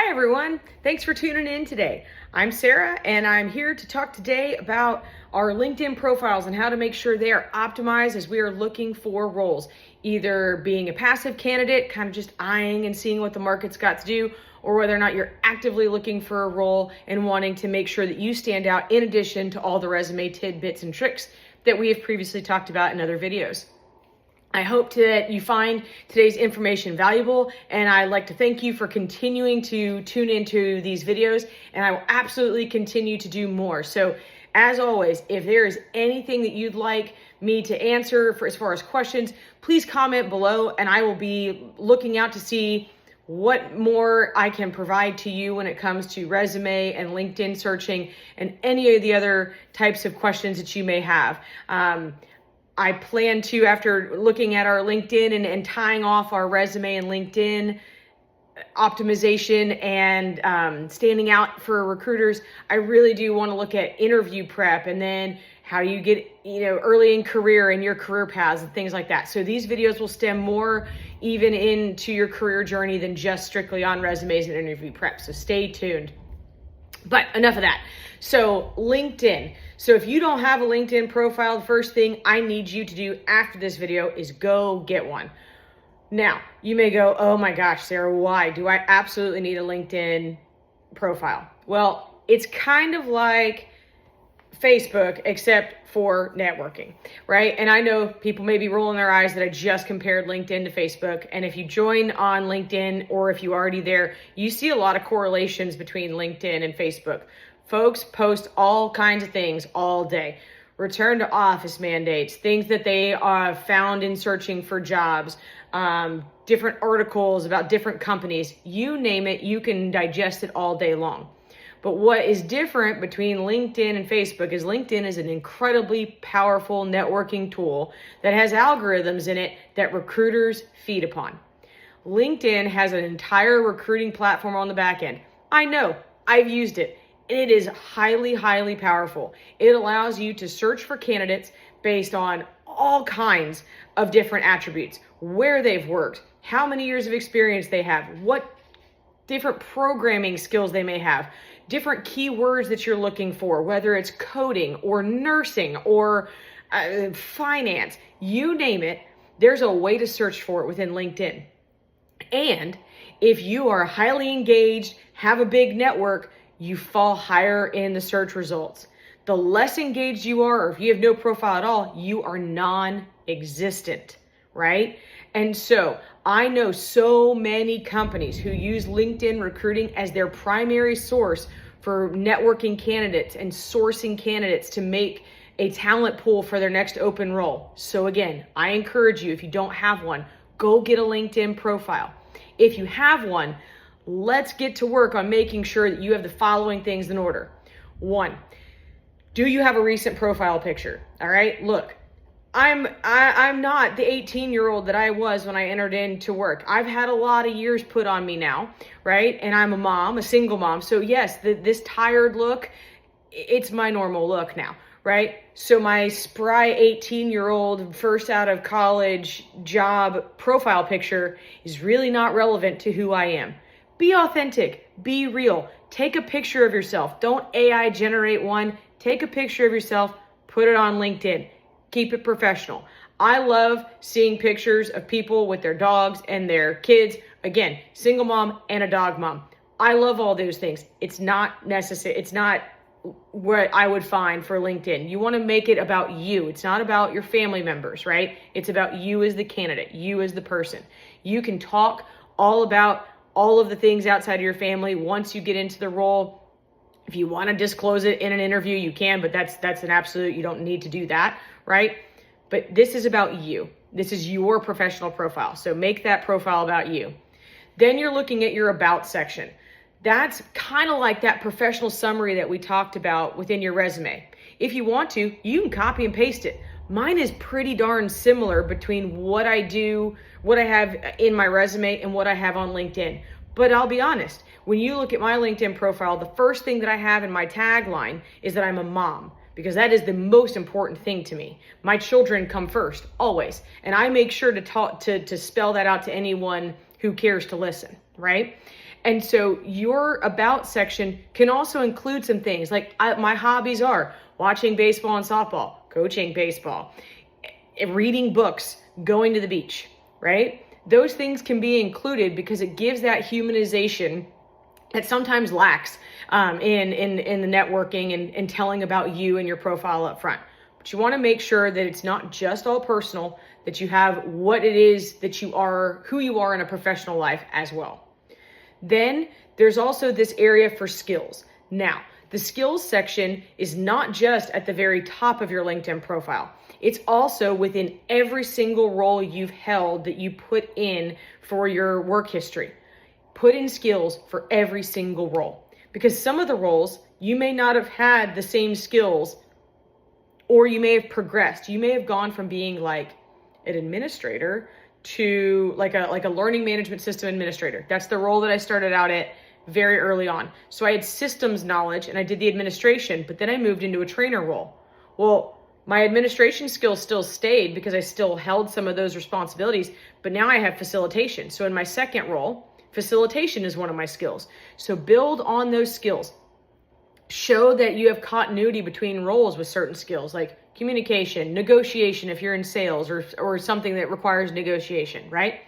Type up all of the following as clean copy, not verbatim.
Hi everyone, thanks for tuning in today. I'm Sarah and I'm here to talk today about our LinkedIn profiles and how to make sure they are optimized as we are looking for roles. Either being a passive candidate, kind of just eyeing and seeing what the market's got to do, or whether or not you're actively looking for a role and wanting to make sure that you stand out in addition to all the resume tidbits and tricks that we have previously talked about in other videos. I hope that you find today's information valuable, and I'd like to thank you for continuing to tune into these videos, and I will absolutely continue to do more. So as always, if there is anything that you'd like me to answer for as far as questions, please comment below and I will be looking out to see what more I can provide to you when it comes to resume and LinkedIn searching and any of the other types of questions that you may have. I plan to, after looking at our LinkedIn and tying off our resume and LinkedIn optimization and standing out for recruiters, I really do want to look at interview prep and then how you get, early in career and your career paths and things like that. So these videos will stem more even into your career journey than just strictly on resumes and interview prep. So stay tuned. But enough of that. So LinkedIn. So if you don't have a LinkedIn profile, the first thing I need you to do after this video is go get one. Now, you may go, oh my gosh, Sarah, why do I absolutely need a LinkedIn profile? Well, it's kind of like Facebook, except for networking, right? And I know people may be rolling their eyes that I just compared LinkedIn to Facebook. And if you join on LinkedIn, or if you're already there, you see a lot of correlations between LinkedIn and Facebook. Folks post all kinds of things all day. Return to office mandates, things that they found in searching for jobs, different articles about different companies, you name it, you can digest it all day long. But what is different between LinkedIn and Facebook is LinkedIn is an incredibly powerful networking tool that has algorithms in it that recruiters feed upon. LinkedIn has an entire recruiting platform on the back end. I know, I've used it. It is highly, highly powerful. It allows you to search for candidates based on all kinds of different attributes, where they've worked, how many years of experience they have, what different programming skills they may have, different keywords that you're looking for, whether it's coding or nursing or finance, you name it, there's a way to search for it within LinkedIn. And if you are highly engaged, have a big network, you fall higher in the search results. The less engaged you are, or if you have no profile at all, you are non-existent, right? And so I know so many companies who use LinkedIn recruiting as their primary source for networking candidates and sourcing candidates to make a talent pool for their next open role. So again, I encourage you, if you don't have one, go get a LinkedIn profile. If you have one, let's get to work on making sure that you have the following things in order. 1, do you have a recent profile picture? All right, look, I'm not the 18-year-old that I was when I entered into work. I've had a lot of years put on me now, right? And I'm a mom, a single mom. So yes, this tired look, it's my normal look now, right? So my spry 18-year-old first out of college job profile picture is really not relevant to who I am. Be authentic, be real. Take a picture of yourself. Don't AI generate one. Take a picture of yourself, put it on LinkedIn. Keep it professional. I love seeing pictures of people with their dogs and their kids. Again, single mom and a dog mom. I love all those things. It's not necessary. It's not what I would find for LinkedIn. You want to make it about you. It's not about your family members, right? It's about you as the candidate, you as the person. You can talk all about all of the things outside of your family once you get into the role. If you want to disclose it in an interview, you can, but that's an absolute, you don't need to do that, right? But this is about you. This is your professional profile. So make that profile about you. Then you're looking at your about section. That's kind of like that professional summary that we talked about within your resume. If you want to, you can copy and paste it. Mine is pretty darn similar between what I do, what I have in my resume and what I have on LinkedIn. But I'll be honest, when you look at my LinkedIn profile, the first thing that I have in my tagline is that I'm a mom, because that is the most important thing to me. My children come first, always. And I make sure to spell that out to anyone who cares to listen, right? And so your about section can also include some things like my hobbies are watching baseball and softball, coaching baseball, reading books, going to the beach, right? Those things can be included because it gives that humanization that sometimes lacks in the networking and telling about you and your profile up front. But you want to make sure that it's not just all personal, that you have what it is that you are, who you are in a professional life as well. Then there's also this area for skills. Now, the skills section is not just at the very top of your LinkedIn profile. It's also within every single role you've held that you put in for your work history. Put in skills for every single role, because some of the roles you may not have had the same skills, or you may have progressed. You may have gone from being like an administrator to like a learning management system administrator. That's the role that I started out at very early on. So I had systems knowledge and I did the administration, but then I moved into a trainer role. Well, my administration skills still stayed because I still held some of those responsibilities, but now I have facilitation. So in my second role, facilitation is one of my skills. So build on those skills. Show that you have continuity between roles with certain skills like communication, negotiation if you're in sales or something that requires negotiation, right?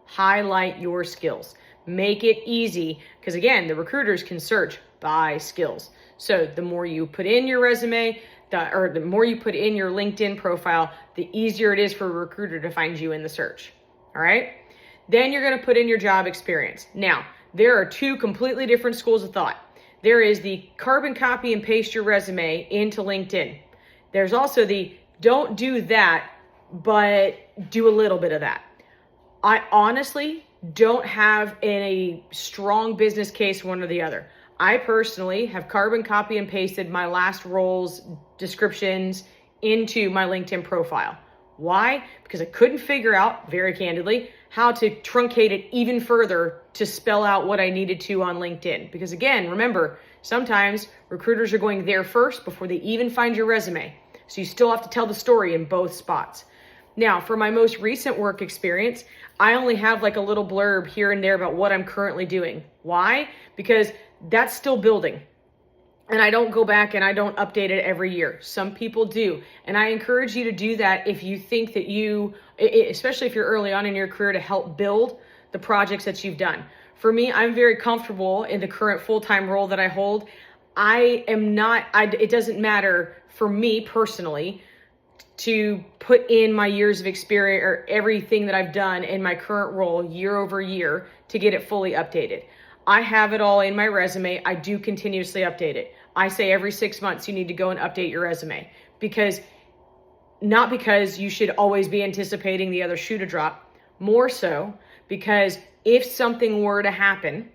Highlight your skills. Make it easy because again, the recruiters can search by skills. So the more you put in your resume, the more you put in your LinkedIn profile, the easier it is for a recruiter to find you in the search. All right? Then you're going to put in your job experience. Now, there are two completely different schools of thought. There is the carbon copy and paste your resume into LinkedIn. There's also the don't do that, but do a little bit of that. I honestly don't have a strong business case one or the other. I personally have carbon copy and pasted my last roles descriptions into my LinkedIn profile. Why? Because I couldn't figure out, very candidly, how to truncate it even further to spell out what I needed to on LinkedIn. Because again, remember, sometimes recruiters are going there first before they even find your resume. So you still have to tell the story in both spots. Now, for my most recent work experience, I only have like a little blurb here and there about what I'm currently doing. Why? Because that's still building. And I don't go back and I don't update it every year. Some people do. And I encourage you to do that if you think that especially if you're early on in your career, to help build the projects that you've done. For me, I'm very comfortable in the current full-time role that I hold. It doesn't matter for me personally to put in my years of experience or everything that I've done in my current role year over year to get it fully updated. I have it all in my resume. I do continuously update it. I say every 6 months you need to go and update your resume, not because you should always be anticipating the other shoe to drop, more so because if something were to happen,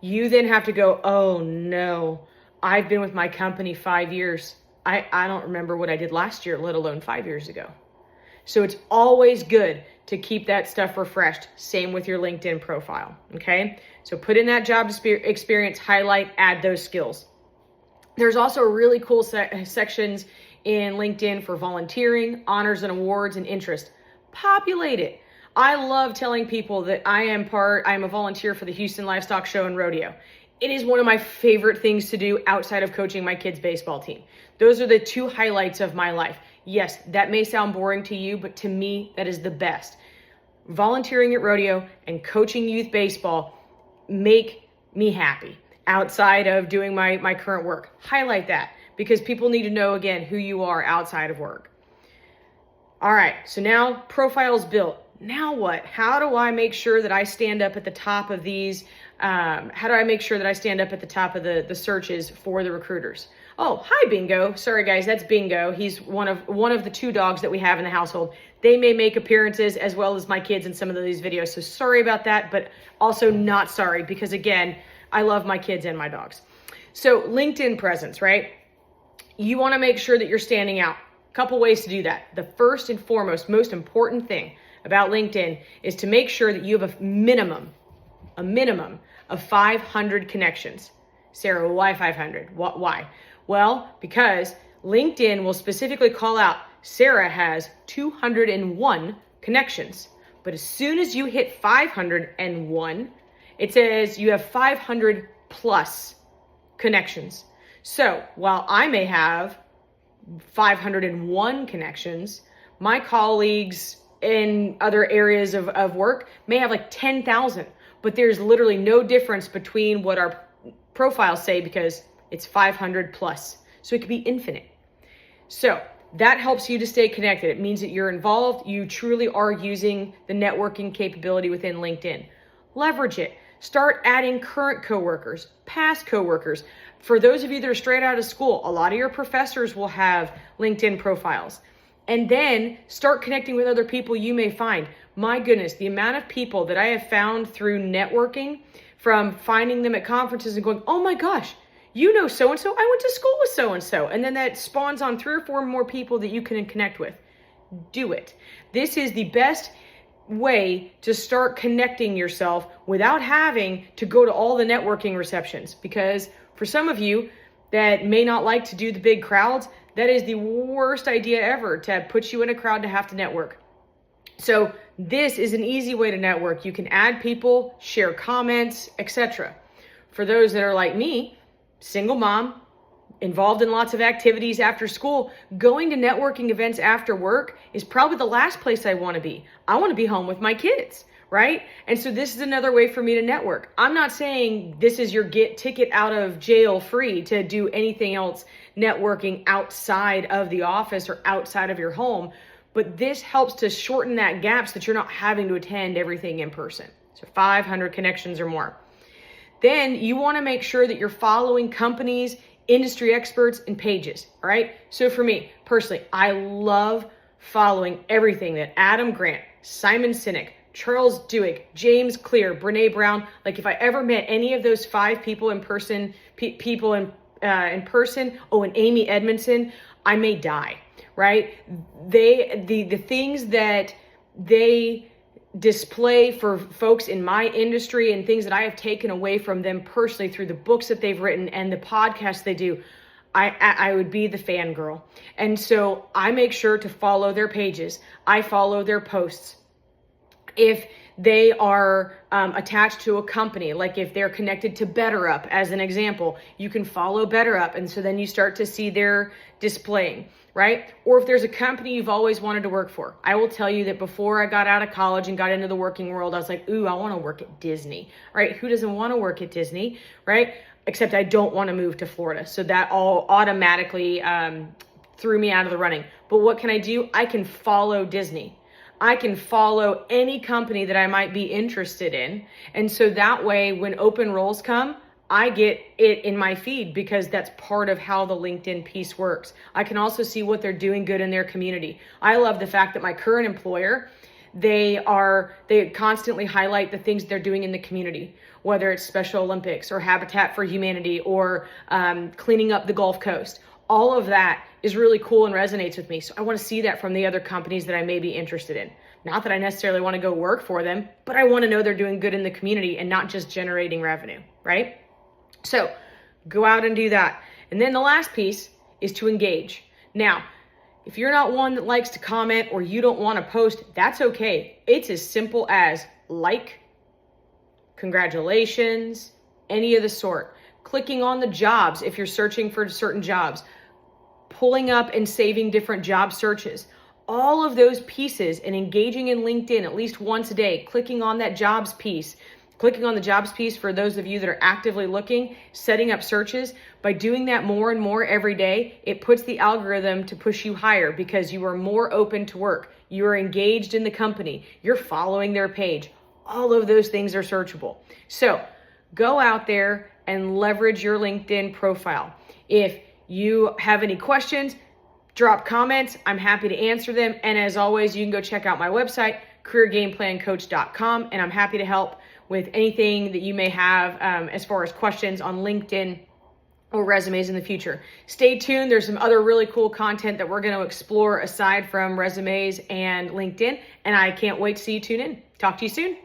you then have to go, oh no, I've been with my company 5 years. I don't remember what I did last year, let alone 5 years ago. So it's always good to keep that stuff refreshed. Same with your LinkedIn profile, okay? So put in that job experience, highlight, add those skills. There's also really cool sections in LinkedIn for volunteering, honors and awards, and interest. Populate it. I love telling people that I am a volunteer for the Houston Livestock Show and Rodeo. It is one of my favorite things to do outside of coaching my kids' baseball team. Those are the two highlights of my life. Yes, that may sound boring to you, but to me, that is the best. Volunteering at rodeo and coaching youth baseball make me happy outside of doing my current work. Highlight that because people need to know, again, who you are outside of work. All right, so now profile's built. Now what? How do I make sure that I stand up at the top of these? How do I make sure that I stand up at the top of the searches for the recruiters? Oh, hi, Bingo. Sorry, guys, that's Bingo. He's one of the two dogs that we have in the household. They may make appearances as well as my kids in some of these videos. So sorry about that, but also not sorry because, again, I love my kids and my dogs. So LinkedIn presence, right? You want to make sure that you're standing out. A couple ways to do that. The first and foremost, most important thing about LinkedIn is to make sure that you have a minimum of 500 connections. Sarah, why 500? Why? Well, because LinkedIn will specifically call out Sarah has 201 connections. But as soon as you hit 501, It says you have 500 plus connections. So while I may have 501 connections, my colleagues in other areas of work may have like 10,000, but there's literally no difference between what our profiles say because it's 500 plus. So it could be infinite. So that helps you to stay connected. It means that you're involved. You truly are using the networking capability within LinkedIn. Leverage it. Start adding current coworkers, past coworkers. For those of you that are straight out of school, a lot of your professors will have LinkedIn profiles. And then start connecting with other people you may find. My goodness, the amount of people that I have found through networking, from finding them at conferences and going, oh my gosh, you know so-and-so, I went to school with so-and-so. And then that spawns on 3 or 4 more people that you can connect with. Do it. This is the best way to start connecting yourself without having to go to all the networking receptions. Because for some of you that may not like to do the big crowds, that is the worst idea ever, to put you in a crowd to have to network. So this is an easy way to network. You can add people, share comments, etc. For those that are like me, single mom, involved in lots of activities after school, going to networking events after work is probably the last place I want to be. I want to be home with my kids, right? And so this is another way for me to network. I'm not saying this is your get ticket out of jail free to do anything else networking outside of the office or outside of your home, but this helps to shorten that gap so that you're not having to attend everything in person. So 500 connections or more. Then you want to make sure that you're following companies, industry experts, and pages, all right? So for me, personally, I love following everything that Adam Grant, Simon Sinek, Charles Duhigg, James Clear, Brene Brown, like if I ever met any of those 5 people in person, and Amy Edmondson, I may die, right? The things that they display for folks in my industry and things that I have taken away from them personally through the books that they've written and the podcasts they do, I would be the fangirl. And so I make sure to follow their pages. I follow their posts. If they are attached to a company, like if they're connected to BetterUp, as an example, you can follow BetterUp. And so then you start to see their displaying, right? Or if there's a company you've always wanted to work for. I will tell you that before I got out of college and got into the working world, I was like, ooh, I want to work at Disney, right? Who doesn't want to work at Disney, right? Except I don't want to move to Florida. So that all automatically threw me out of the running. But what can I do? I can follow Disney. I can follow any company that I might be interested in. And so that way, when open roles come, I get it in my feed because that's part of how the LinkedIn piece works. I can also see what they're doing good in their community. I love the fact that my current employer, they constantly highlight the things they're doing in the community, whether it's Special Olympics or Habitat for Humanity or cleaning up the Gulf Coast. All of that is really cool and resonates with me. So I want to see that from the other companies that I may be interested in. Not that I necessarily want to go work for them, but I want to know they're doing good in the community and not just generating revenue, right? So go out and do that. And then the last piece is to engage. Now, if you're not one that likes to comment or you don't want to post, that's okay. It's as simple as like, congratulations, any of the sort. Clicking on the jobs if you're searching for certain jobs. Pulling up and saving different job searches. All of those pieces and engaging in LinkedIn at least once a day. Clicking on that jobs piece. Clicking on the jobs piece for those of you that are actively looking, setting up searches. By doing that more and more every day, it puts the algorithm to push you higher because you are more open to work. You are engaged in the company. You're following their page. All of those things are searchable. So go out there and leverage your LinkedIn profile. If you have any questions, drop comments. I'm happy to answer them. And as always, you can go check out my website, careergameplancoach.com, and I'm happy to help with anything that you may have as far as questions on LinkedIn or resumes in the future. Stay tuned. There's some other really cool content that we're going to explore aside from resumes and LinkedIn, and I can't wait to see you tune in. Talk to you soon.